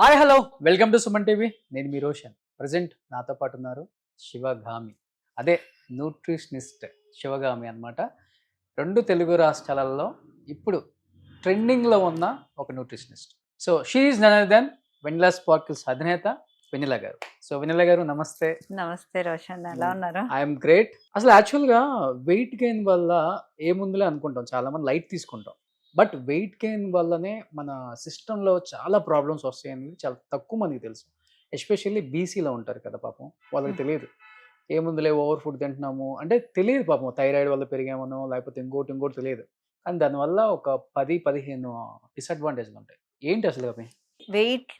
Hi hello welcome to Suman TV. నేను మీ Roshan. Present నాతో పాటు ఉన్నారు శివగామి, అదే న్యూట్రిషనిస్ట్ శివగామి అన్నమాట. 2 తెలుగు రాష్ట్రాలలో ఇప్పుడు ట్రెండింగ్లో ఉన్న ఒక nutritionist. So she is none other than Vineela sparkles అధినేత వెనిలా గారు. సో వెనిలా గారు నమస్తే. నమస్తే రోషన్, ఎలా ఉన్నారు? I'm great. అసలు యాక్చువల్గా వెయిట్ గెయిన్ వల్ల ఏముందిలే అనుకుంటాం, చాలా మంది లైట్ తీసుకుంటాం. బట్ వెయిట్ గెయిన్ వల్లనే మన సిస్టంలో చాలా ప్రాబ్లమ్స్ వస్తాయని చాలా తక్కువ మందికి తెలుసు. ఎస్పెషల్లీ బీసీలో ఉంటారు కదా పాపం, వాళ్ళకి తెలియదు. ఏముందిలే ఓవర్ ఫుడ్ తింటున్నాము అంటే తెలియదు పాపం, థైరాయిడ్ వల్ల పెరిగామనో లేకపోతే ఇంకోటి తెలియదు. కానీ దానివల్ల ఒక 10-15 డిసడ్వాంటేజ్లు ఉంటాయి. ఏంటి అసలు అవి? వెయిట్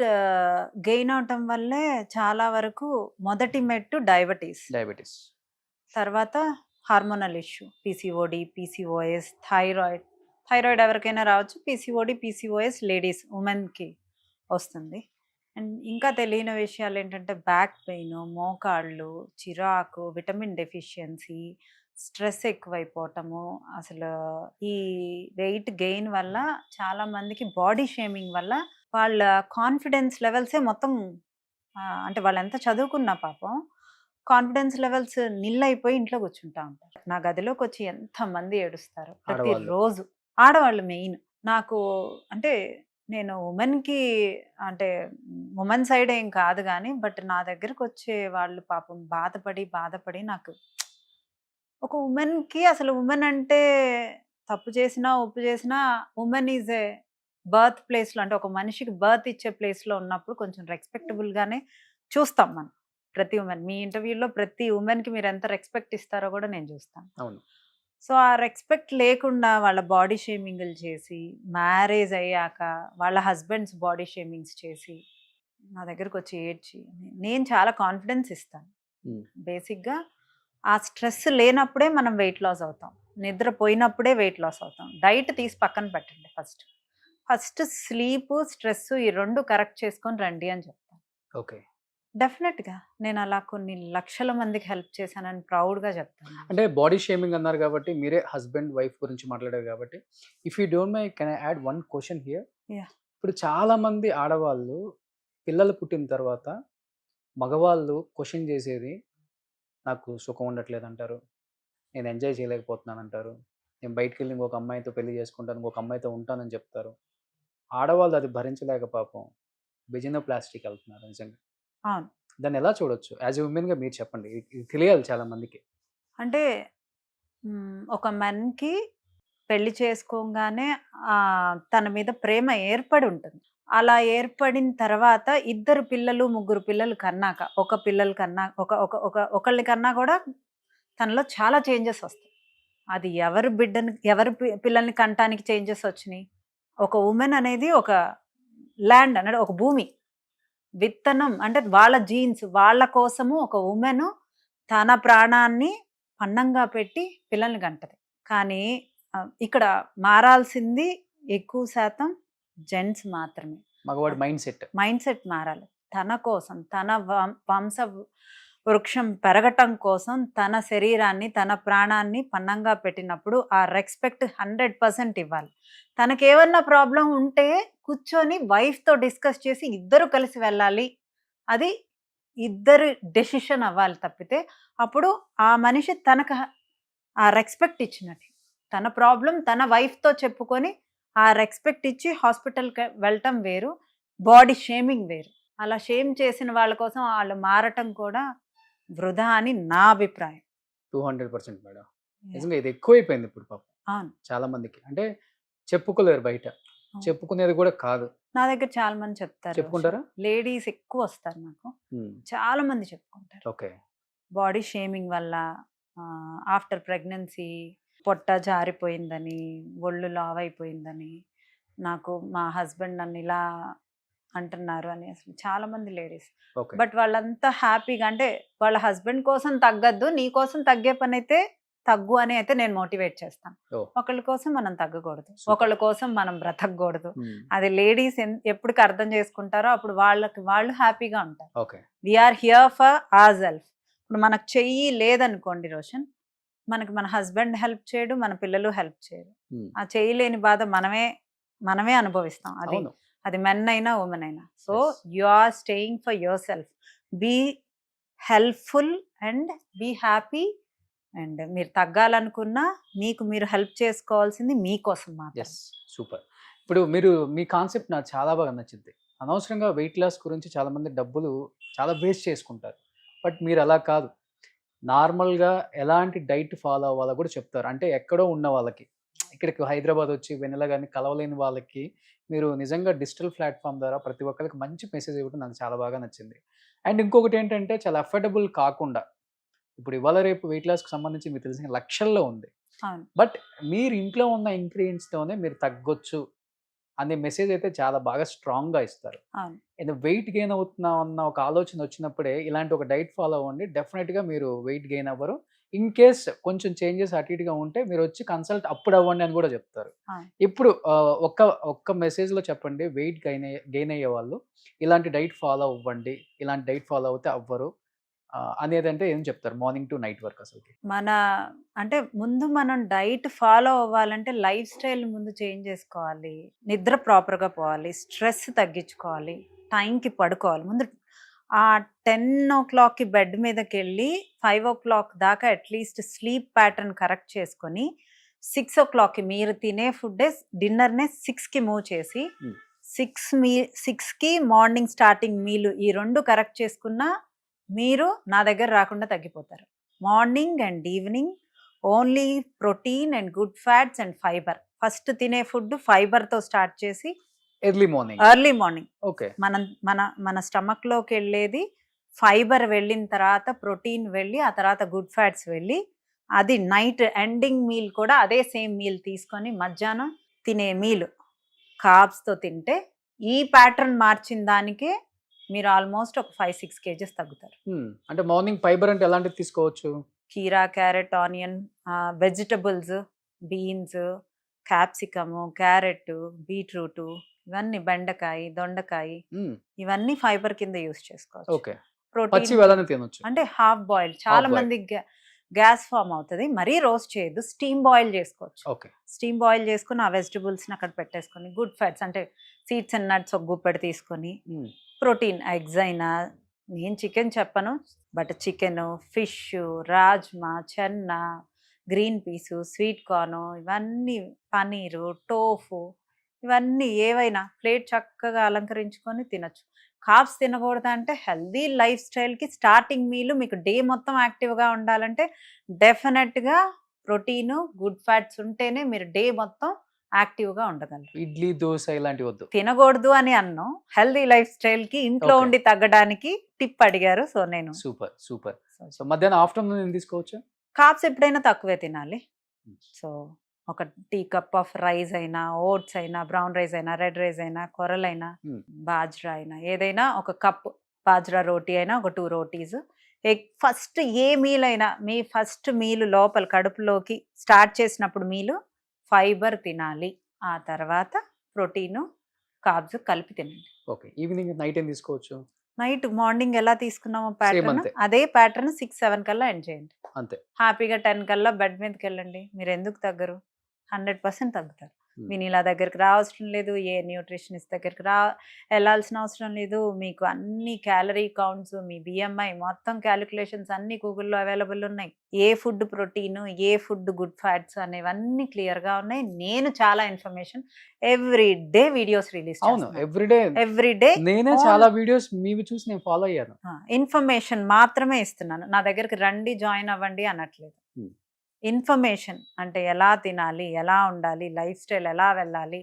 గెయిన్ అవటం వల్లే చాలా వరకు మొదటి మెట్టు డయాబెటీస్, తర్వాత hormonal issue, PCOD, PCOS, thyroid ఎవరికైనా రావచ్చు. పీసీఓఎస్ లేడీస్, ఉమెన్కి వస్తుంది. అండ్ ఇంకా తెలియని విషయాలు ఏంటంటే బ్యాక్ పెయిన్, మోకాళ్ళు, చిరాకు, విటమిన్ డెఫిషియన్సీ, స్ట్రెస్ ఎక్కువైపోవటము. అసలు ఈ వెయిట్ గెయిన్ వల్ల చాలా మందికి బాడీ షేమింగ్ వల్ల వాళ్ళ కాన్ఫిడెన్స్ లెవెల్సే మొత్తం అంటే వాళ్ళు ఎంత చదువుకున్నా పాపం కాన్ఫిడెన్స్ లెవెల్స్ నిల్ అయిపోయి ఇంట్లో కూర్చుంటా ఉంటారు. నా గదిలోకి వచ్చి ఎంతమంది ఏడుస్తారు ప్రతిరోజు. ఆడవాళ్ళు మెయిన్. నాకు అంటే నేను ఉమెన్కి అంటే ఉమెన్ సైడ్ ఏం కాదు కానీ, బట్ నా దగ్గరకు వచ్చే వాళ్ళు పాపం బాధపడి నాకు ఒక ఉమెన్కి అసలు ఉమెన్ అంటే తప్పు చేసినా ఒప్పు చేసినా ఉమెన్ ఈజ్ ఏ బర్త్ ప్లేస్లో, అంటే ఒక మనిషికి బర్త్ ఇచ్చే ప్లేస్లో ఉన్నప్పుడు కొంచెం రెస్పెక్టబుల్గానే చూస్తాం మనం. ప్రతి ఉమెన్, మీ ఇంటర్వ్యూలో ప్రతి ఉమెన్కి మీరు ఎంత రెస్పెక్ట్ ఇస్తారో కూడా నేను చూస్తాను. అవును. సో ఆ రెస్పెక్ట్ లేకుండా వాళ్ళ బాడీ షేమింగ్లు చేసి, మ్యారేజ్ అయ్యాక వాళ్ళ హస్బెండ్స్ బాడీ షేమింగ్స్ చేసి నా దగ్గరకు వచ్చి ఏడ్చి, నేను చాలా కాన్ఫిడెన్స్ ఇస్తాను. బేసిక్గా ఆ స్ట్రెస్ లేనప్పుడే మనం వెయిట్ లాస్ అవుతాం, నిద్రపోయినప్పుడే వెయిట్ లాస్ అవుతాం. డైట్ తీసి పక్కన పెట్టండి. ఫస్ట్ స్లీప్, స్ట్రెస్ ఈ 2 కరెక్ట్ చేసుకొని రండి అని చెప్తాను. ఓకే, డెఫినెట్గా నేను అలా కొన్ని లక్షల మందికి హెల్ప్ చేశానని ప్రౌడ్గా చెప్తాను. అంటే బాడీ షేమింగ్ అన్నారు కాబట్టి, మీరే హస్బెండ్ వైఫ్ గురించి మాట్లాడారు కాబట్టి, if you don't mind can I add one question here? ఇప్పుడు చాలా మంది ఆడవాళ్ళు పిల్లలు పుట్టిన తర్వాత మగవాళ్ళు క్వశ్చన్ చేసేది, నాకు సుఖం ఉండట్లేదు అంటారు, నేను ఎంజాయ్ చేయలేకపోతున్నాను అంటారు, నేను బయటికి వెళ్ళి ఇంకొక అమ్మాయితో పెళ్లి చేసుకుంటాను, ఇంకొక అమ్మాయితో ఉంటానని చెప్తారు. ఆడవాళ్ళు అది భరించలేక పాపం ప్లాస్టిక్ వెళ్తున్నారు నిజంగా. అవును. దాన్ని ఎలా చూడొచ్చు? యాజ్ ఎ ఉమెన్గా మీరు చెప్పండి, ఇది తెలియాలి చాలా మందికి. అంటే ఒక మెన్కి పెళ్లి చేసుకోగానే తన మీద ప్రేమ ఏర్పడి ఉంటుంది. అలా ఏర్పడిన తర్వాత 2 పిల్లలు 3 పిల్లలు కన్నాక, ఒకళ్ళ కన్నా కూడా తనలో చాలా చేంజెస్ వస్తాయి. అది ఎవరి పిల్లల్ని కంటానికి చేంజెస్ వచ్చినాయి. ఒక ఉమెన్ అనేది ఒక ల్యాండ్ అనేది ఒక భూమి, విత్తనం అంటే వాళ్ళ జీన్స్, వాళ్ళ కోసము ఒక ఉమెన్ తన ప్రాణాన్ని పన్నంగా పెట్టి పిల్లల్ని కంటది. కానీ ఇక్కడ మారాల్సింది ఎక్కువ శాతం జెంట్స్ మాత్రమే. మగవాడి మైండ్ సెట్ మారాలి. తన కోసం, తన వంశ వృక్షం పెరగటం కోసం తన శరీరాన్ని, తన ప్రాణాన్ని పన్నంగా పెట్టినప్పుడు ఆ రెస్పెక్ట్ 100% ఇవ్వాలి. తనకేమన్నా ప్రాబ్లం ఉంటే కూర్చొని వైఫ్తో డిస్కస్ చేసి 2 కలిసి వెళ్ళాలి. అది 2 డెసిషన్ అవ్వాలి తప్పితే, అప్పుడు ఆ మనిషి తనకు ఆ రెస్పెక్ట్ ఇచ్చినట్టు. తన ప్రాబ్లం తన వైఫ్తో చెప్పుకొని ఆ రెస్పెక్ట్ ఇచ్చి హాస్పిటల్కి వెళ్ళటం వేరు, బాడీ షేమింగ్ వేరు. అలా షేమ్ చేసిన వాళ్ళ కోసం వాళ్ళు మారటం కూడా వృధా అని నా అభిప్రాయం. 200% మేడం. నిజంగా ఇది ఎక్కువైపోయింది ఇప్పుడు పాపం. అవును, చాలా మందికి. అంటే చెప్పుకోలేరు, బయట చెప్పుకునేది కూడా కాదు. నా దగ్గర చాలా మంది చెప్తారు. చెప్పుకుంటారా? లేడీస్ ఎక్కువ వస్తారు నాకు, చాలా మంది చెప్పుకుంటారు. ఓకే. బాడీ షేమింగ్ వల్ల ఆఫ్టర్ ప్రెగ్నెన్సీ పొట్ట జారిపోయిందని, ఒళ్ళు లావ్ అయిపోయిందని, నాకు మా హస్బెండ్ నన్ను ఇలా అంటున్నారు అని అసలు చాలా మంది లేడీస్. బట్ వాళ్ళంతా హ్యాపీగా, అంటే వాళ్ళ హస్బెండ్ కోసం తగ్గద్దు, నీ కోసం తగ్గే పని అయితే తగ్గు అని అయితే నేను మోటివేట్ చేస్తాను. ఒకళ్ళ కోసం మనం తగ్గకూడదు, ఒకళ్ళ కోసం మనం బ్రతకూడదు. అది లేడీస్ ఎప్పటికి అర్థం చేసుకుంటారో అప్పుడు వాళ్ళు హ్యాపీగా ఉంటారు. We are here for our self. ఇప్పుడు మనకు చెయ్యి లేదనుకోండి రోషన్, మనకి మన హస్బెండ్ హెల్ప్ చేయడు, మన పిల్లలు హెల్ప్ చేయరు. ఆ చేయలేని బాధ మనమే అనుభవిస్తాం. అది అది మెన్ అయినా ఉమెన్ అయినా. So Yes. You are staying for your self, be helpful and be happy. And మీరు తగ్గాలనుకున్నా మీకు మీరు హెల్ప్ చేసుకోవాల్సింది మీకోసం మాత్రం. Yes, super. ఇప్పుడు మీరు మీ కాన్సెప్ట్ నాకు చాలా బాగా నచ్చింది. అనవసరంగా వెయిట్ లాస్ గురించి చాలామంది డబ్బులు చాలా వేస్ట్ చేసుకుంటారు. బట్ మీరు అలా కాదు. నార్మల్గా ఎలాంటి డైట్ ఫాలో అవ్వాలో కూడా చెప్తారు. అంటే ఎక్కడో ఉన్న వాళ్ళకి, ఇక్కడికి హైదరాబాద్ వచ్చి వెన్నెల కానీ కలవలేని వాళ్ళకి మీరు నిజంగా డిజిటల్ ప్లాట్ఫామ్ ద్వారా ప్రతి ఒక్కరికి మంచి మెసేజ్ ఇవ్వడం నాకు చాలా బాగా నచ్చింది. అండ్ ఇంకొకటి ఏంటంటే చాలా అఫోర్డబుల్ కాకుండా, ఇప్పుడు ఇవాళ రేపు వెయిట్ లాస్కి సంబంధించి మీకు తెలిసిన లక్షల్లో ఉంది. అవును. బట్ మీరు ఇంట్లో ఉన్న ఇంగ్రీడియంట్స్తోనే మీరు తగ్గొచ్చు అనే మెసేజ్ అయితే చాలా బాగా స్ట్రాంగ్గా ఇస్తారు. అవును. ఏదో వెయిట్ గెయిన్ అవుతున్నాం అన్న ఒక ఆలోచన వచ్చినప్పుడే ఇలాంటి ఒక డైట్ ఫాలో అవ్వండి. డెఫినెట్గా మీరు వెయిట్ గెయిన్ అవ్వరు. ఇన్ కేస్ కొంచెం చేంజెస్ అటు ఇటుగా ఉంటే మీరు వచ్చి కన్సల్ట్ అప్పుడు అవ్వండి అని కూడా చెప్తారు. ఇప్పుడు ఒక్క మెసేజ్లో చెప్పండి, వెయిట్ గెయిన్ అయ్యే వాళ్ళు ఇలాంటి డైట్ ఫాలో అవ్వండి, ఇలాంటి డైట్ ఫాలో అవుతే అవ్వరు అనేది అంటే ఏం చెప్తారు మార్నింగ్ టు నైట్ వరకు అసలుకి? అంటే ముందు మనం డైట్ ఫాలో అవ్వాలంటే లైఫ్ స్టైల్ ముందు చేంజ్ చేసుకోవాలి, నిద్ర ప్రాపర్గా పోవాలి, స్ట్రెస్ తగ్గించుకోవాలి, టైంకి పడుకోవాలి. ముందు ఆ 10 o'clockకి బెడ్ మీదకి వెళ్ళి 5 o'clock దాకా అట్లీస్ట్ స్లీప్ ప్యాటర్న్ కరెక్ట్ చేసుకొని 6 o'clockకి మీరు తినే ఫుడ్ డిన్నర్నే 6కి మూవ్ చేసి 6కి మార్నింగ్ స్టార్టింగ్ మీలు ఈ 2 కరెక్ట్ చేసుకున్నా మీరు నా దగ్గర రాకుండా తగ్గిపోతారు. Morning and evening only protein and good fats and fibre. First తినే ఫుడ్ ఫైబర్తో స్టార్ట్ చేసి ఎర్లీ మార్నింగ్ ఓకే, మన స్టమక్లోకి వెళ్ళేది ఫైబర్, వెళ్ళిన తర్వాత ప్రోటీన్ వెళ్ళి ఆ తర్వాత గుడ్ ఫ్యాట్స్ వెళ్ళి అది నైట్ ఎండింగ్ మీల్ కూడా అదే సేమ్ మీల్ తీసుకొని మధ్యాహ్నం తినే మీల్ కార్బ్స్తో తింటే ఈ ప్యాటర్న్ మార్చిన దానికే మీరు ఆల్మోస్ట్ ఒక 5-6 kgs తగ్గుతారు. అంటే మార్నింగ్ ఫైబర్ అంటే ఎలాంటివి తీసుకోవచ్చు? కీరా, carrot, onion, vegetables, beans, capsicum, carrot, beetroot, ఇవన్నీ బెండకాయ, దొండకాయ, ఇవన్నీ ఫైబర్ కింద యూస్ చేసుకోవచ్చు. ఓకే, ప్రోటీన్ అంటే హాఫ్ బాయిల్. చాలా మంది గ్యాస్ ఫామ్ అవుతుంది, మరీ రోస్ట్ చేయొద్దు, స్టీమ్ బాయిల్ చేసుకోవచ్చు. స్టీమ్ బాయిల్ చేసుకుని ఆ వెజిటబుల్స్ని అక్కడ పెట్టేసుకొని గుడ్ ఫ్యాట్స్ అంటే సీడ్స్ అండ్ నట్స్ ఒక గుప్పెడు తీసుకొని ప్రోటీన్ ఎగ్స్ అయినా, నేను చికెన్ చెప్పను but chicken, fish, rajma, Chenna, green peas, sweet corn, ఇవన్నీ పనీరు, టోఫు, ఇవన్నీ ఏవైనా ప్లేట్ చక్కగా అలంకరించుకొని తినచ్చు. కార్బ్స్ తినకూడదు అంటే హెల్దీ లైఫ్ స్టైల్కి స్టార్టింగ్ మీలు మీకు డే మొత్తం యాక్టివ్గా ఉండాలంటే డెఫినెట్గా ప్రోటీను గుడ్ ఫ్యాట్స్ ఉంటేనే మీరు డే మొత్తం యాక్టివ్గా ఉండగలరు. ఇడ్లీ, దోశ ఇలాంటివి వద్దు, తినకూడదు అని అన్నాం. హెల్దీ లైఫ్ స్టైల్కి ఇంట్లో ఉండి తగ్గడానికి టిప్ అడిగారు. సో నేను సూపర్. సో మధ్యాహ్నం ఆఫ్టర్నూన్ తీసుకోవచ్చు. కార్బ్స్ ఎప్పుడైనా తక్కువే తినాలి. సో ఒక టీ కప్ ఆఫ్ రైస్ అయినా, ఓట్స్ అయినా, బ్రౌన్ రైస్ అయినా, రెడ్ రైస్ అయినా, కొరలైనా, బాజ్రా అయినా, ఏదైనా ఒక కప్ బాజ్రా రోటీ అయినా ఒక 2 రోటీస్. ఫస్ట్ ఏ మీల్ అయినా మీ ఫస్ట్ మీల్ లోపల కడుపులోకి స్టార్ట్ చేసినప్పుడు మీలు ఫైబర్ తినాలి, ఆ తర్వాత ప్రోటీను కార్బ్స్ కలిపి తినండి. ఓకే, ఈవినింగ్ నైట్ ఏం తీసుకోవచ్చు? నైట్ మార్నింగ్ ఎలా తీసుకున్నామో ప్యాటర్న్ అదే ప్యాటర్న్ 6-7 కల్లా ఎండ్ చేయండి. అంతే, హ్యాపీగా 10 కల్లా బెడ్ మీదకి వెళ్ళండి. మీరు ఎందుకు తగ్గరు? 100% తగ్గుతారు. వినీలా దగ్గరికి రావాల్సిన లేదు, ఏ న్యూట్రిషనిస్ట్ దగ్గరికి వెళ్ళాల్సిన అవసరం లేదు. మీకు అన్ని క్యాలరీ కౌంట్స్, మీ బిఎంఐ మొత్తం క్యాలిక్యులేషన్స్ అన్ని గూగుల్లో అవైలబుల్ ఉన్నాయి. ఏ ఫుడ్ ప్రోటీన్, ఏ ఫుడ్ గుడ్ ఫ్యాట్స్ అనేవన్నీ క్లియర్గా ఉన్నాయి. నేను చాలా information every day videos release every day నేనే చాలా వీడియోస్ మీవి చూసి నేను ఫాలో అయ్యాను. ఇన్ఫర్మేషన్ మాత్రమే ఇస్తున్నాను. నా దగ్గరికి రండి, జాయిన్ అవ్వండి అనట్లేదు. ఇన్ఫర్మేషన్ అంటే ఎలా తినాలి, ఎలా ఉండాలి, లైఫ్ స్టైల్ ఎలా వెళ్ళాలి.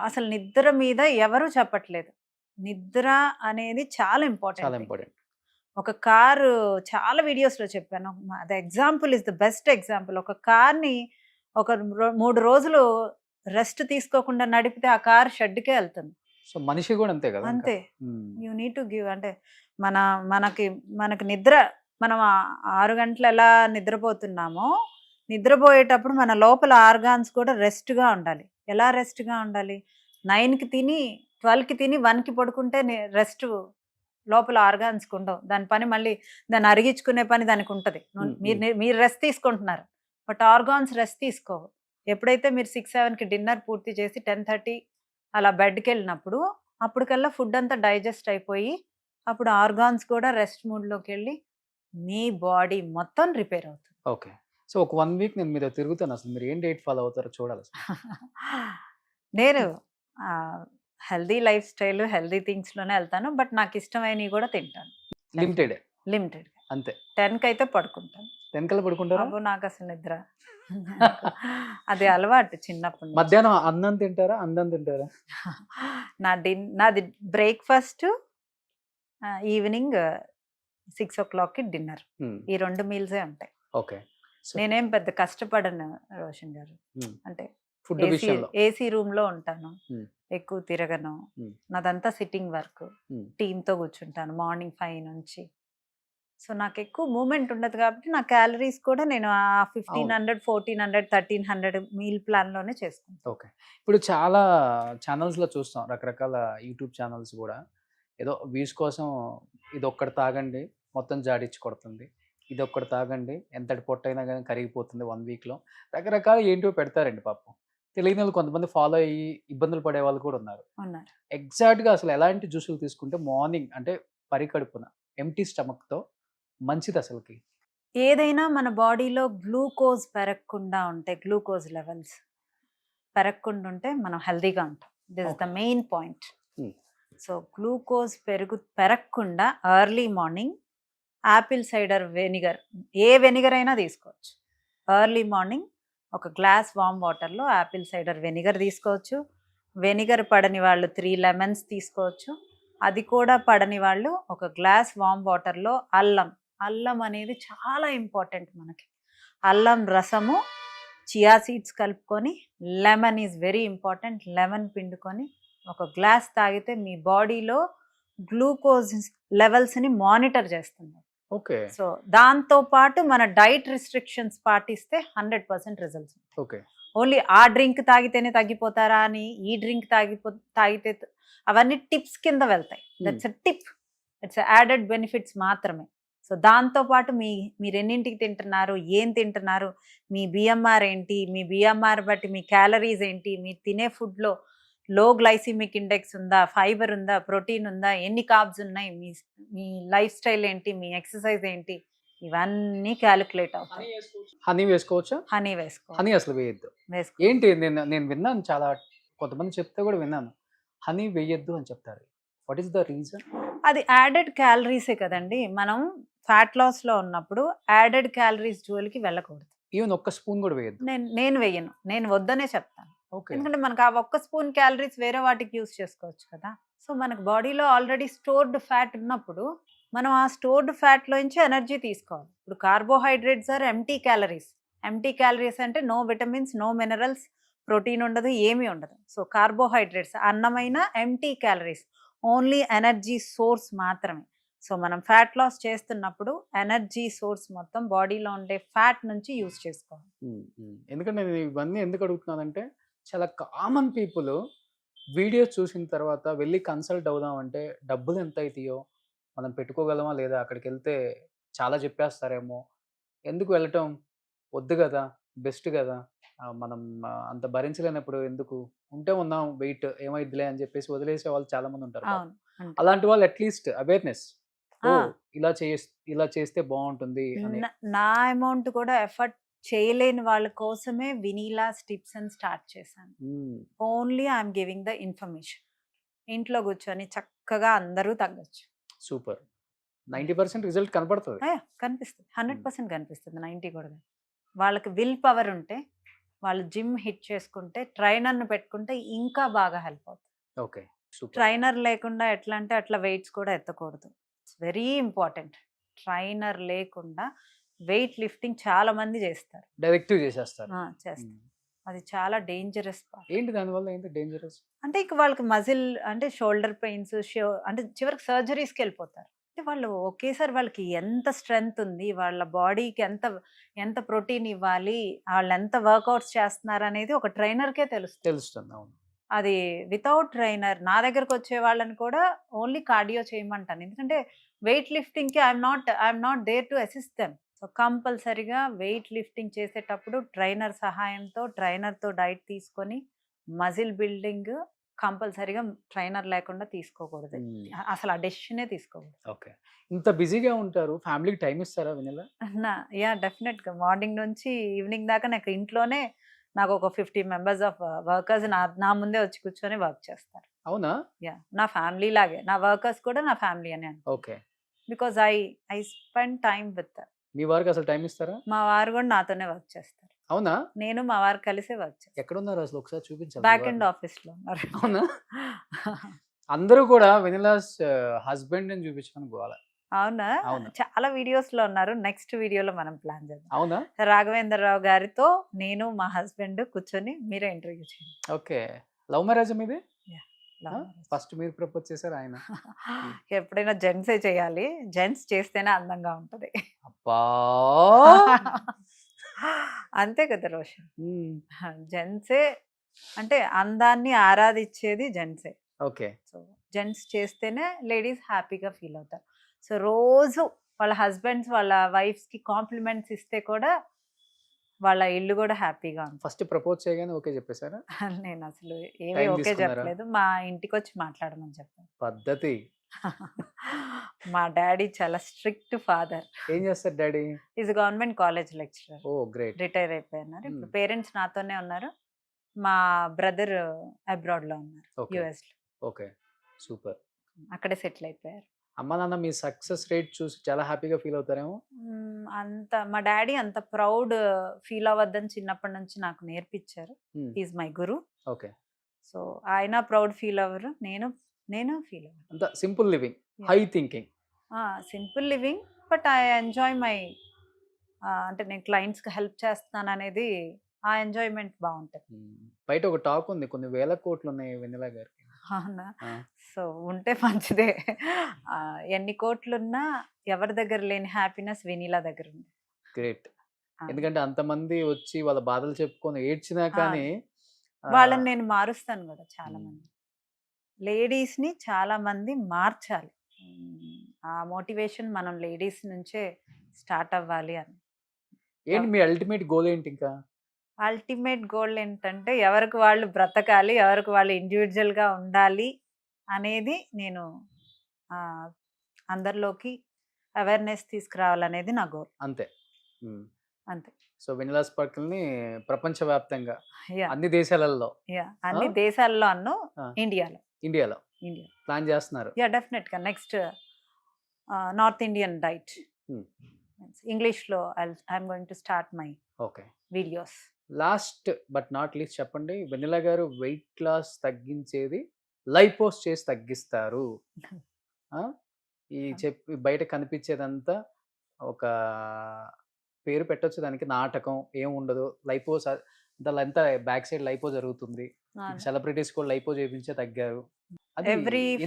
అసలు నిద్ర మీద ఎవరు చెప్పట్లేదు. నిద్ర అనేది చాలా ఇంపార్టెంట్. ఒక కారు చాలా వీడియోస్లో చెప్పాను, అది example is the best example. ఒక కార్ని ఒక 3 రోజులు రెస్ట్ తీసుకోకుండా నడిపితే ఆ కార్ షెడ్కే వెళ్తుంది. సో మనిషి కూడా అంతే కదా. అంతే, యూ నీడ్ టు గివ్. అంటే మనకి నిద్ర, మనం 6 గంటలు ఎలా నిద్రపోతున్నామో, నిద్రపోయేటప్పుడు మన లోపల ఆర్గాన్స్ కూడా రెస్ట్గా ఉండాలి. ఎలా రెస్ట్గా ఉండాలి? 9కి తిని 12కి తిని 1కి పడుకుంటే రెస్ట్ లోపల ఆర్గాన్స్కి ఉండవు. దాని పని మళ్ళీ దాన్ని అరిగించుకునే పని దానికి ఉంటుంది. మీరు రెస్ట్ తీసుకుంటున్నారు బట్ ఆర్గాన్స్ రెస్ట్ తీసుకోవు. ఎప్పుడైతే మీరు 6-7కి డిన్నర్ పూర్తి చేసి 10:30 అలా బెడ్కి వెళ్ళినప్పుడు అప్పటికల్లా ఫుడ్ అంతా డైజెస్ట్ అయిపోయి అప్పుడు ఆర్గాన్స్ కూడా రెస్ట్ మూడ్లోకి వెళ్ళి మీ బాడీ మొత్తం రిపేర్ అవుతుంది. ఓకే. సో, ఒక 1 వీక్ నేను మీతో తిరుగుతాను. అసలు మీరు ఏం డైట్ ఫాలో అవుతారో చూడాలి అసలు. నేను హెల్దీ లైఫ్ స్టైల్ హెల్దీ థింగ్స్లోనే వెళ్తాను. బట్ నాకు ఇష్టమైనవి కూడా తింటాను. లిమిటెడే. లిమిటెడ్ అంతే. 10కి అయితే పడుకుంటాను. 10 కల్లా పడుకుంటారా? అబ్బో నాకు అసలు నిద్ర అది అలవాటు చిన్నప్పటి నుంచి. మధ్యాహ్నం అన్నం తింటారా? అన్నం తింటారా? నాది బ్రేక్ఫాస్ట్, ఈవినింగ్ 6 o'clockకి డిన్నర్. హ్మ్. ఈ 2 మీల్సే ఉంటాయి. ఓకే. సో, నేనేం పెద్ద కష్టపడను రోషన్ గారు. హ్మ్. అంటే ఫుడ్ విషయంలో. ఏసీ రూమ్ లో ఉంటాను. Hmm. ఎక్కువ తిరగను. Hmm. నాదంతా సిట్టింగ్ వర్క్. Hmm. టీంతో కూర్చుంటాను మార్నింగ్ 5 నుంచి. సో నాకు ఎక్కువ మూమెంట్ ఉండదు కాబట్టి నా క్యాలరీస్ కూడా నేను ఆ 1500, 1400, 1300 మీల్ ప్లాన్ లోనే చేసుకుంటాను. ఓకే. ఇప్పుడు చాలా ఛానల్స్‌లో చూస్తాం. రకరకాల యూట్యూబ్ ఛానల్స్ గూడా ఏదో వ్యూస్ కోసం ఇదొక్కటి తాగండి మొత్తం జాడిచ్చి కొడుతుంది. ఇదొక్కటి తాగండి ఎంతటి పొట్టైనా గానీ కరిగిపోతుంది 1 వీక్‌లో. రకరకాల ఏంటివో పెడతారండి పాపం. తెలియనోళ్ళు కొంతమంది ఫాలో అయ్యి ఇబ్బందులు పడేవాళ్ళు కూడా ఉన్నారు. ఉన్నారు. ఎగ్జాక్ట్‌గా అసలు ఎలాంటి జ్యూసులు తీసుకుంటే మార్నింగ్ అంటే పరికడుపున ఎంప్టీ స్టమక్‌తో మంచిది అసలుకి? ఏదైనా మన బాడీలో గ్లూకోజ్ పెరగకుండా ఉంటే, గ్లూకోజ్ లెవెల్స్ పెరగకుండా ఉంటే మనం హెల్దీగా ఉంటాం. This is the Okay. Main point. Hmm. So glucose పెరగకుండా early morning apple cider vinegar, ఏ వెనిగర్ అయినా తీసుకోవచ్చు. ఎర్లీ మార్నింగ్ ఒక గ్లాస్ వామ్ వాటర్లో యాపిల్ సైడర్ వెనిగర్ తీసుకోవచ్చు. వెనిగర్ పడని వాళ్ళు 3 లెమన్స్ తీసుకోవచ్చు. అది కూడా పడని వాళ్ళు ఒక గ్లాస్ వామ్ వాటర్లో అల్లం అనేది చాలా ఇంపార్టెంట్ మనకి. అల్లం రసము, చియా సీడ్స్ కలుపుకొని, lemon is very important, lemon పిండుకొని ఒక గ్లాస్ తాగితే మీ బాడీలో గ్లూకోజ్ లెవెల్స్ని మానిటర్ చేస్తుంది. ఓకే. సో దాంతో పాటు మన డైట్ రిస్ట్రిక్షన్స్ పాటిస్తే 100% రిజల్ట్స్. ఓకే. ఓన్లీ ఆ డ్రింక్ తాగితేనే తగ్గిపోతారా అని, ఈ డ్రింక్ తాగితే అవన్నీ టిప్స్ కింద వెళ్తాయి. That's a tip, it's added benefits మాత్రమే. సో దాంతో పాటు మీరు ఎన్నింటికి తింటున్నారు, ఏం తింటున్నారు, మీ బిఎంఆర్ ఏంటి, మీ బిఎంఆర్ బట్టి మీ క్యాలరీస్ ఏంటి, మీరు తినే ఫుడ్లో లో గ్లైసిమిక్ ఇండెక్స్ ఉందా, ఫైబర్ ఉందా, ప్రోటీన్ ఉందా, ఎన్ని కార్బ్స్ ఉన్నాయి, మీ లైఫ్ స్టైల్ ఏంటి, మీ ఎక్సర్సైజ్ ఏంటి, ఇవన్నీ క్యాలిక్యులేట్ అవుతాయి. హనీ వేసుకోవచ్చా? హనీ వేసుకో హనీ అసలు వేయొద్దు. వేసుకో ఏంటి నేను విన్నాను, చాలా కొంతమంది చెప్తే కూడా విన్నాను. హనీ వేయొద్దు అని చెప్తారు. What is the reason? అది యాడెడ్ క్యాలరీసే కదండి. మనం ఫ్యాట్ లాస్ లో ఉన్నప్పుడు యాడెడ్ క్యాలరీస్ జోలికి వెళ్ళకూడదు. ఈవెన్ ఒక్క స్పూన్ కూడా వేయొద్దు. నేను వేయను, నేను వద్దనే చెప్తాను. ఓకే. ఎందుకంటే మనకు ఆ ఒక్క స్పూన్ క్యాలరీస్ వేరే వాటికి యూస్ చేసుకోవచ్చు కదా. సో మనకు బాడీలో ఆల్రెడీ స్టోర్డ్ ఫ్యాట్ ఉన్నప్పుడు మనం ఆ స్టోర్డ్ ఫ్యాట్ లోంచి ఎనర్జీ తీసుకోవాలి. ఇప్పుడు carbohydrates are empty calories. Empty calories అంటే no vitamins, no minerals, protein ఉండదు, ఏమీ ఉండదు. సో కార్బోహైడ్రేట్స్ అన్నమైన empty calories, only energy source మాత్రమే. సో మనం ఫ్యాట్ లాస్ చేస్తున్నప్పుడు ఎనర్జీ సోర్స్ మొత్తం బాడీలో ఉండే ఫ్యాట్ నుంచి యూస్ చేసుకోవాలి. ఎందుకంటే నేను ఇవన్నీ ఎందుకు అడుగుతున్నానంటే, చాలా కామన్ పీపుల్ వీడియోస్ చూసిన తర్వాత వెళ్ళి కన్సల్ట్ అవుదామంటే డబ్బులు ఎంత అవుతాయో, మనం పెట్టుకోగలమా లేదా, అక్కడికి వెళ్తే చాలా చెప్పేస్తారేమో, ఎందుకు వెళ్ళటం, వద్దు కదా, బెస్ట్ కదా, మనం అంత భరించలేనప్పుడు ఎందుకు, ఉంటే ఉన్నాం వెయిట్ ఏమైద్దిలే అని చెప్పేసి వదిలేసే వాళ్ళు చాలా మంది ఉంటారు. అవును. అలాంటి వాళ్ళు అట్లీస్ట్ అవేర్నెస్, ఆ. ఇలా చేస్తే బాగుంటుంది అని. నా అమౌంట్ కూడా ఎఫర్ట్ చేయలేని వాళ్ళ కోసమే వినీలా స్టిప్స్ అని స్టార్ట్ చేశాను. Only I'm giving the information. ఇంట్లో కూర్చొని చక్కగా అందరూ తగ్గొచ్చు. సూపర్. 90% రిజల్ట్ కనపడుతుంది. కనిపిస్తుంది, 100% కనిపిస్తుంది. 90 కూడా కాదు. వాళ్ళకి విల్ పవర్ ఉంటే, వాళ్ళు జిమ్ హిట్ చేసుకుంటే, ట్రైనర్ను పెట్టుకుంటే ఇంకా బాగా హెల్ప్ అవుతుంది. ఓకే. సూపర్. ట్రైనర్ లేకుండా ఎట్లా అంటే అట్లా వెయిట్స్ కూడా ఎత్తకూడదు. It's very important. ట్రైనర్ లేకుండా వెయిట్ లిఫ్టింగ్ చాలా మంది చేస్తారు, డైరెక్టివ్ చేసేస్తారు. చేస్తారు. అది చాలా డేంజరస్ పార్ట్. ఏంటి దానివల్ల ఏంటి డేంజరస్? అంటే ఇక వాళ్ళకి మజిల్ అంటే షోల్డర్ పెయిన్స్, అంటే చివరికి సర్జరీస్కి వెళ్ళిపోతారు. అంటే వాళ్ళు ఒకేసారి వాళ్ళకి ఎంత స్ట్రెంగ్త్ ఉంది, వాళ్ళ బాడీకి ఎంత ప్రోటీన్ ఇవ్వాలి, వాళ్ళు ఎంత వర్కౌట్స్ చేస్తున్నారు అనేది ఒక ట్రైనర్కే తెలుస్తుంది. అవును. అది వితౌట్ ట్రైనర్ నా దగ్గరకు వచ్చే వాళ్ళని కూడా ఓన్లీ కార్డియో చేయమంటాను. ఎందుకంటే వెయిట్ లిఫ్టింగ్కి I'm not there to assist them. So కంపల్సరిగా వెయిట్ లిఫ్టింగ్ చేసేటప్పుడు ట్రైనర్ సహాయంతో, ట్రైనర్తో డైట్ తీసుకొని మజిల్ బిల్డింగ్ కంపల్సరీగా ట్రైనర్ లేకుండా తీసుకోకూడదు. అసలు ఆ డెసిషనే తీసుకోకూడదు. ఓకే. ఇంత బిజీగా ఉంటారు. ఫ్యామిలీకి టైమ్ ఇస్తారా వెన్నెల? డెఫినెట్‌గా మార్నింగ్ నుంచి ఈవినింగ్ దాకా నాకు ఇంట్లోనే నాకు ఒక 50 మెంబర్స్ ఆఫ్ వర్కర్స్ నా ముందే వచ్చి కూర్చొని వర్క్ చేస్తారు. అవునా? నా ఫ్యామిలీ లాగే. నా వర్కర్స్ కూడా నా ఫ్యామిలీ అనే అనుకో. Okay. Because I spend time with. మీ వారికి అసలు టైమ్ ఇస్తారా? మా వారు కూడా నాతోనే వర్క్ చేస్తారు. అవునా? నేను మా వారు కలిసే వర్క్ చేస్తాం. ఎక్కడున్నారు అసలు ఒకసారి చూపించాలి. బ్యాక్ ఎండ్ ఆఫీస్‌లో ఉన్నారు. అవునా? అందరూ కూడా వెనిలాస్ హస్బెండ్ అని చూపించమని గోల. అవునా? అవును. చాలా వీడియోస్‌లో ఉన్నారు. నెక్స్ట్ వీడియోలో మనం ప్లాన్ చేద్దాం. అవునా? రాఘవేంద్రరావు గారితో నేను మా హస్బెండ్ కూర్చొని మీరే ఇంటర్వ్యూ చేయండి. ఓకే. లవ్ మ్యారేజ్ మీది? Love marriage. ఫస్ట్ మీరు ప్రపోజ్ చేశారు ఆయన? ఎప్పుడైనా జెంట్సే చేయాలి. జెంట్స్ చేస్తేనే అందంగా ఉంటది. అబ్బా! అంతే కదా రోషన్. జెంట్సే అంటే అందాన్ని ఆరాధించేది జెంట్సే. ఓకే. సో జెంట్స్ చేస్తేనే లేడీస్ హ్యాపీగా ఫీల్ అవుతారు. సో రోజు వాళ్ళ హస్బెండ్స్ వాళ్ళ వైఫ్స్కి కాంప్లిమెంట్స్ ఇస్తే కూడా వాళ్ళ ఇల్లు కూడా హ్యాపీగా ఉంటుంది. ఫస్ట్ ప్రపోజ్ చేయగానే ఓకే చెప్పేశారా? నేను అసలు ఏమీ టైం ఓకే తీసుకున్నారా? చెప్పలేదు. మా ఇంటికి వచ్చి మాట్లాడమని చెప్పాను. పద్ధతి. మా డాడీ చాలా స్ట్రిక్ట్ ఫాదర్. ఏం చేస్తారు daddy? Is government college lecturer. Oh great. Retire అయిపోయినారు. ఇప్పుడు పేరెంట్స్ నాతోనే ఉన్నారు. మా బ్రదర్ అబ్రాడ్ లో ఉన్నారు, Okay. యుఎస్ లో. ఓకే. సూపర్. అక్కడే సెటిల్ అయిపోయారు. అమ్మ నాన్న మీ సక్సెస్ రేట్ చూసి చాలా హ్యాపీగా ఫీల్ అవుతారేమో. అంత మా డాడీ అంత ప్రౌడ్ ఫీల్ అవ్వద్దని చిన్నప్పటి నుంచి నాకు నేర్పించారు. Is my Guru. Okay. So ఆయన ప్రౌడ్ ఫీల్ అవ్వరు, నేను ఫీల్ అవ్వను. అంత simple living, high thinking. Simple living, but I enjoy my అంటే నేను క్లయింట్స్కి హెల్ప్ చేస్తున్నాను అనేది ఆ ఎంజాయ్మెంట్ బాగుంటుంది. బయట ఒక టాక్ ఉంది, కొన్ని వేల కోట్లు ఉన్నాయి వెన్నెల గారికి. అవునా? సో ఉంటే మంచిదే. ఎన్ని కోట్లున్నా ఎవరి దగ్గర లేని హ్యాపీనెస్ వెనీలా దగ్గర ఉంది. గ్రేట్. ఎందుకంటే అంతమంది వచ్చి వాళ్ళ బాధలు చెప్పుకొని ఏడ్చినా కానీ వాళ్ళని నేను మారుస్తాను కూడా. చాలా మంది లేడీస్ని చాలా మంది మార్చాలి. ఆ మోటివేషన్ మనం లేడీస్ నుంచే స్టార్ట్ అవ్వాలి అని. ఏంటి మీ అల్టిమేట్ గోల్ ఏంటి? ఇంకా అల్టిమేట్ గోల్ ఏంటంటే ఎవరికి వాళ్ళు బ్రతకాలి, ఎవరికి వాళ్ళు ఇండివిజువల్గా ఉండాలి అనేది నేను అందరిలోకి అవేర్నెస్ తీసుకురావాలనేది నా గోల్. అంతే. అంతే. సో వెనిలా స్పార్కిల్ని ప్రపంచవ్యాప్తంగా యా అన్ని దేశాలలో అన్ని దేశాల్లో అన్ను ఇండియాలో ప్లాన్ చేస్తున్నారు. యా డెఫినెట్గా. నెక్స్ట్ నార్త్ ఇండియన్ డైట్ ఇంగ్లీష్లో I'm going to start my okay videos. Last but not least చెప్పండి, వెనిలా గారు వెయిట్ లాస్ తగ్గించేది లైపోస్ చేసి తగ్గిస్తారు. ఈ చెప్పి బయట కనిపించేదంతా ఒక పేరు పెట్టొచ్చు దానికి, నాటకం ఏం ఉండదు. లైపోస్ అంతా బ్యాక్ సైడ్ లైపో జరుగుతుంది. సెలబ్రిటీస్ కూడా లైపో చేయించే తగ్గారు. అది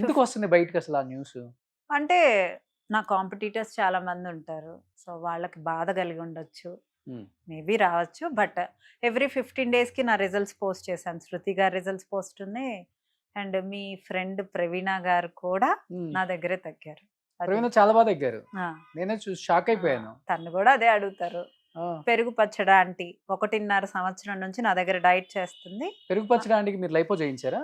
ఎందుకు వస్తుంది బయటకు అసలు ఆ న్యూస్? అంటే నా కాంపిటీటర్స్ చాలా మంది ఉంటారు, సో వాళ్ళకి బాధ కలిగి ఉండొచ్చు, మేబీ రావచ్చు. బట్ ఎవ్రీ 15 daysకి నా రిజల్ట్స్ పోస్ట్ చేశాను. శృతి గారి రిజల్ట్స్ పోస్ట్ ఉన్నాయి, అండ్ మీ ఫ్రెండ్ ప్రవీణ గారు కూడా నా దగ్గరే తగ్గారు. ప్రవీణ చాలా బాగా తగ్గారు. నేనే చూసి షాక్ అయిపోయాను. తను కూడా అదే అడుగుతారు. పెరుగు పచ్చడి ఆంటీ 1.5 సంవత్సరం నుంచి నా దగ్గర డైట్ చేస్తుంది. పెరుగు పచ్చడి ఆంటీకి మీరు లైపో చేయించారా?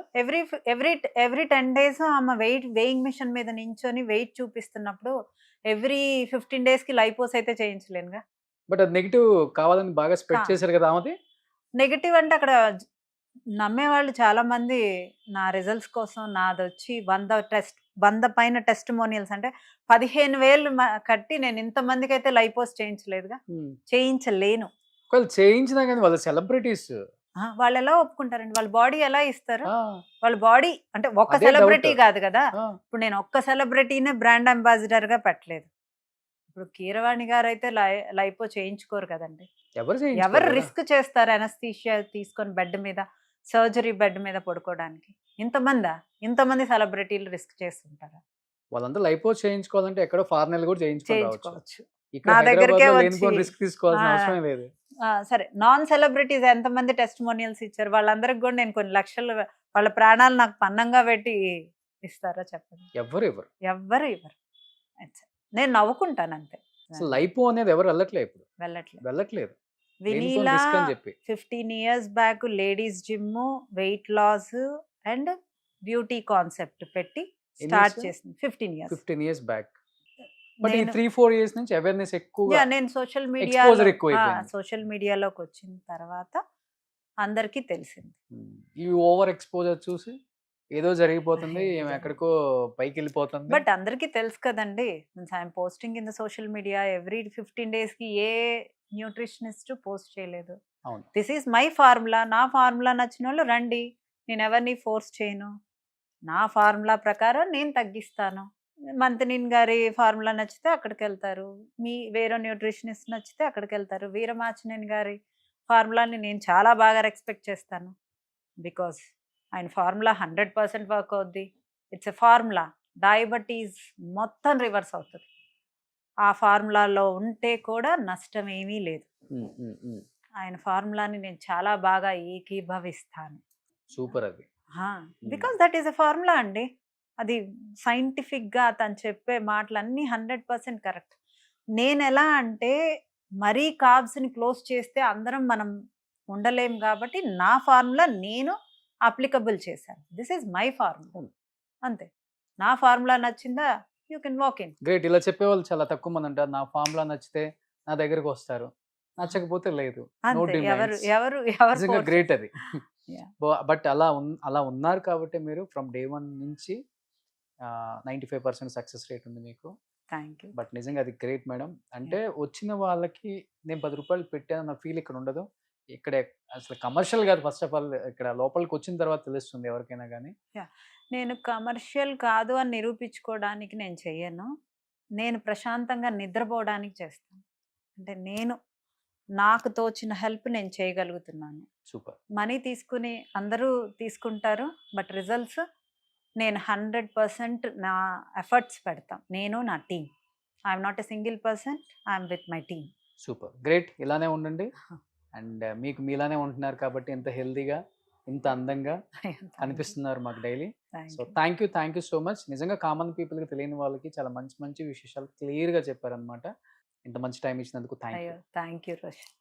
ఎవ్రీ 10 days ఆమె వెయింగ్ మిషన్ మీద నించొని వెయిట్ చూపిస్తున్నప్పుడు ఎవ్రీ 15 daysకి లైపోస్ అయితే చేయించలేనుగా. బట్ అది నెగిటివ్ కావాలని బాగా స్ప్రెడ్ చేశారు కదా ఆమెది. నెగిటివ్ అంటే అక్కడ నమ్మేవాళ్ళు చాలా మంది నా రిజల్ట్స్ కోసం నాది వచ్చి 100 పైన టెస్టిమోనియల్స్, అంటే 15,000 కట్టి నేను ఇంతమందికి అయితే లైపోస్ చేయించలేదుగా, చేయించలేను. చేయించినా కానీ వాళ్ళ సెలబ్రిటీస్ వాళ్ళు ఎలా ఒప్పుకుంటారండి? వాళ్ళ బాడీ ఎలా ఇస్తారు? వాళ్ళ బాడీ అంటే ఒక్క సెలబ్రిటీ కాదు కదా. ఇప్పుడు నేను ఒక్క సెలబ్రిటీనే బ్రాండ్ అంబాసిడర్ గా పెట్టలేదు. ఇప్పుడు కీరవాణి గారు అయితే లైపో చేయించుకోరు కదండి. ఎవరు రిస్క్ చేస్తారు అనస్థీషియా తీసుకొని బెడ్ మీద, సర్జరీ బెడ్ మీద పడుకోవడానికి? ఇంతమంది సెలబ్రిటీలు రిస్క్ చేస్తుంటారా? వాళ్ళంతా లైపో చేయించుకోవాలంటే ఎక్కడో ఫారెన్ కూడా చేయించుకోవచ్చు. నా దగ్గరికే రిస్క్ తీసుకోవాల్సిన అవసరం లేదు. సరే, నాన్ సెలబ్రిటీస్ ఎంతమంది టెస్టిమోనియల్స్ ఇచ్చారు? వాళ్ళందరికి కూడా నేను కొన్ని లక్షలు వాళ్ళ ప్రాణాలు నాకు పన్నంగా పెట్టి ఇస్తారా చెప్పండి? ఎవ్వరు ఇవ్వరు. నేను నవ్వుకుంటాను అంతే. లైపో అనేది ఎవరు వెళ్ళట్లేదు. Vineela 15 years back ladies gym, weight loss and beauty concept పెట్టి ఎన్ని స్టార్ట్ years? చేసింది 15 ఇయర్స్ 15 years బ్యాక్. బట్ ఈ నేను 3-4 years నుంచి అవేర్నెస్ ఎక్కువగా నేను సోషల్ exposure ఎక్కువైపోయింది. సోషల్ మీడియాలోకి వచ్చిన తర్వాత అందరికీ తెలిసింది. ఈ ఓవర్ ఎక్స్పోజర్ చూసి ఏదో జరిగిపోతుంది, ఏదో ఏమి ఎక్కడికో పైకి వెళ్ళిపోతుంది. బట్ అందరికీ తెలుసు కదండి, I'm posting in the social media every 15 days కి ఏ న్యూట్రిషనిస్ట్ పోస్ట్ చేయలేదు. అవును. This is my formula. నా ఫార్ములా నచ్చిన వాళ్ళు రండి, నేను ఎవరిని ఫోర్స్ చేయను. నా ఫార్ములా ప్రకారం నేను తగ్గిస్తాను. మంతనిన్ గారి ఫార్ములా నచ్చితే అక్కడికి వెళ్తారు, మీ వేరే న్యూట్రిషనిస్ట్ నచ్చితే అక్కడికి వెళ్తారు. వీరమాచినేని గారి ఫార్ములాని నేను చాలా బాగా రెస్పెక్ట్ చేస్తాను, బికాస్ ఆయన ఫార్ములా 100% వర్క్ అవుద్ది. It's a formula. డయాబెటీస్ మొత్తం రివర్స్ అవుతుంది ఆ ఫార్ములాలో ఉంటే కూడా నష్టం ఏమీ లేదు. ఆయన ఫార్ములాని నేను చాలా బాగా ఏకీభవిస్తాను. సూపర్ అది. Because that is a formula అండి. అది సైంటిఫిక్గా తను చెప్పే మాటలన్నీ 100% కరెక్ట్. నేను ఎలా అంటే మరీ కార్బ్స్ని క్లోజ్ చేస్తే అందరం మనం ఉండలేం కాబట్టి నా ఫార్ములా నేను అప్లికబుల్ చేశాను. దిస్ ఈజ్ మై ఫార్ములా, అంతే. నా ఫార్ములా నచ్చిందా, you can walk in. Great. ఇలా చెప్పేవాళ్ళు చాలా తక్కువ మంది ఉంటారు. నా ఫార్ములా నచ్చితే నా దగ్గరకు వస్తారు, నచ్చకపోతే లేదు. నో అంతే. ఎవరు డిమాండ్స్. ఎవరు ఎవరు నిజంగా force గ్రేట్ అది. Yeah. బట్ అలా ఉన్నారు కాబట్టి మీరు ఫ్రమ్ డే 1 నుంచి 95% సక్సెస్ రేట్ ఉంది మీకు. Thank you. బట్ నిజంగా అది గ్రేట్ మేడం. అంటే వచ్చిన వాళ్ళకి నేను 10 రూపాయలు పెట్టాను ఫీల్ ఇక్కడ ఉండదు. ఇక్కడ అసలు కమర్షియల్ కాదు. ఫస్ట్ ఆఫ్ ఆల్ ఇక్కడ లోపలికి వచ్చిన తర్వాత తెలుస్తుంది ఎవరికైనా కానీ. నేను కమర్షియల్ కాదు అని నిరూపించుకోవడానికి నేను చెయ్యను. నేను ప్రశాంతంగా నిద్రపోవడానికి చేస్తాను. అంటే నేను నాకు తోచిన హెల్ప్ నేను చేయగలుగుతున్నాను. సూపర్. మనీ తీసుకుని అందరూ తీసుకుంటారు, బట్ రిజల్ట్స్ నేను 100% నా ఎఫర్ట్స్ పెడతాం. నేను నా team. I'm not a single person, I'm with my team. Super, great. ఇలానే ఉండండి. అండ్ మీకు మీలానే ఉంటున్నారు కాబట్టి ఇంత హెల్దీగా, ఇంత అందంగా అనిపిస్తున్నారు మాకు daily. So thank you so much. నిజంగా కామన్ పీపుల్కి తెలియని వాళ్ళకి చాలా మంచి మంచి విశేషాలు క్లియర్గా చెప్పారనమాట. ఇంత మంచి టైం ఇచ్చినందుకు thank you. Thank you Roshan.